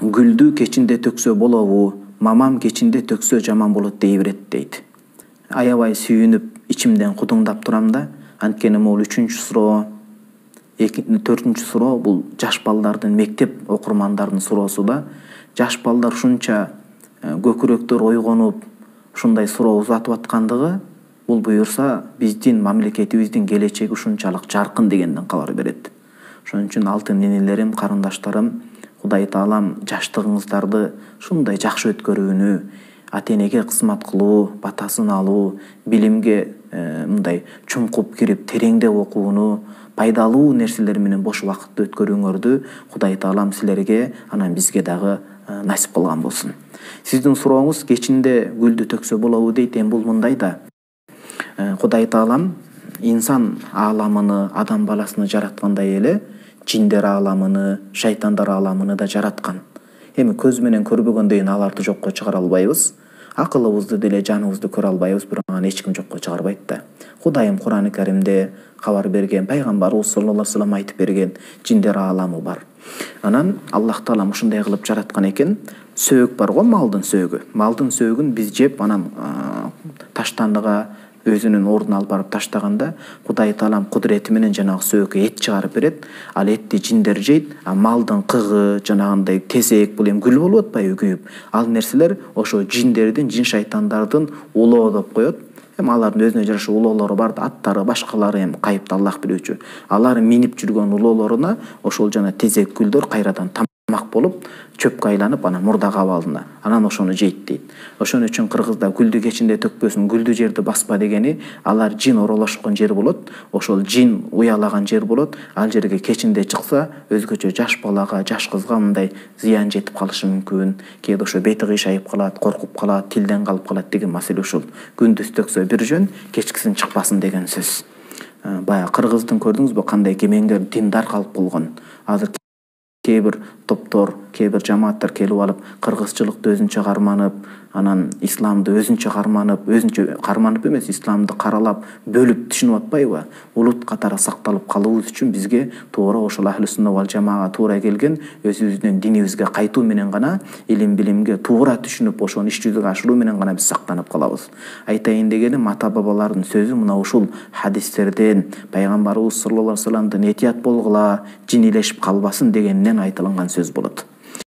Гүлдү кечинде төксө болобу, мамам кечинде төксө жаман болот дей берет дейт. Аябай сүйүнүп ичимден кудуңдап турам да, анткени могул 3-суроо, 4-суроо бул жаш балдардын, мектеп окурмандарынын суроосу да. Жаш балдар ушунча көкүрөктөр ойгонуп, ушундай суроо узатып аткандыгы бул буюрса биздин мамлекетибиздин келечеги ушунчалык жаркын дегенден кабар берет. Ошон үчүн алтын энелерим, карындаштарым, Кудай Таалам жаштыгыңыздарды ушундай жакшы өткөрүүнү, ата-энеге кызмат кылуу, батасын алуу, билимге мындай чуңкуп кирип тереңдеп окууну, пайдалуу нерселер менен бош убакытты өткөрүүңөрдү Кудай Таалам силерге, анан бизге дагы насип кылган болсун. Сиздин сурооңуз кечинде гүлдү төксө болобу дейт. Эми бул мындай да. Кудай Таалам инсан ааламыны, адам баласыны жараткандай эле жиндер ааламыны, шайтандар ааламыны да жараткан. Эми көз менен көрбөгөндөн аларды жокко чыгара албайбыз. Акылыбызды деле, жаныбызды көрө албайбыз, бирок аны эч ким жокко чыгарбайт да. Кудайым Кур'ан-ы Каримде кабар берген, пайгамбарыбыз саллаллаху алейхи вассалам айтып берген жиндер ааламы бар. Анан Аллах Таалам ушундай кылып жараткан экен. Сөөгү бар го, малдын сөөгү. Малдын сөөгүн биз жеп, анан таштандыга өзүнүн ордуна алып барып таштаганда Кудай Таалам кудурети менен жанагы сөөгкө эт чыгарып берет. Ал этти жиндер жейт. А малдын кыгы, жанагындай тезек, бул эми гүл болуп атпайбы, күйүп. Ал нерселер ошо жиндердин, жин шайтандардын улоо деп коет. Эми алардын өзүнө жараша улоолору бар, аттары, башкалары эми кайыпты Аллах билүүчү. Алар минип жүргөн улоолоруна ошол жана тезек гүлдөр кайрадан тамак болуп, чөпкө айланып, анан мурда кабалына. Анан ошону жейт дейт. Ошон үчүн кыргызда гүлдү кечинде төкпөсүн, гүлдү жерди баспа дегени, алар жин оролошкон жер болот. Ошол жин уялаган жер болот. Ал жерге кечинде чыкса, өзгөчө жаш балага, жаш кызга мындай зыян жетип калышы мүмкүн. Кээде ошо бети кыйшайып калат, коркуп калат, тилден калып калат деген маселе ушул. Күндүз төксө бир жөн, кечкисин чыкпасын деген сөз. Бая кыргыздын көрдүңүзбү кандай кемеңдер, диндар калып болгон. Азыр кээ бир топтор, кээ бир жамааттар келип алып, кыргызчылыкты өзүнчө карманып, анан исламды өзүнчө карманып эмес, исламды каралап, бөлүп түшүнүп атпайбы? Улут катары сакталып калуубуз үчүн бизге туура ошол ахли сунна вал жамаага туура келген өзүбүздүн динибизге кайтуу менен гана, илим билимге туура түшүнүп, ошону иш жүзүгө ашыруу менен гана биз сактанып калабыз. Айтайын дегеним, ата бабалардын сөзү мына ушул хадистерден, пайгамбарыбыз саллаллаху алейхи вассаламдын этият болгула, жин илешип калбасын дегенинен айтылган сөз болот.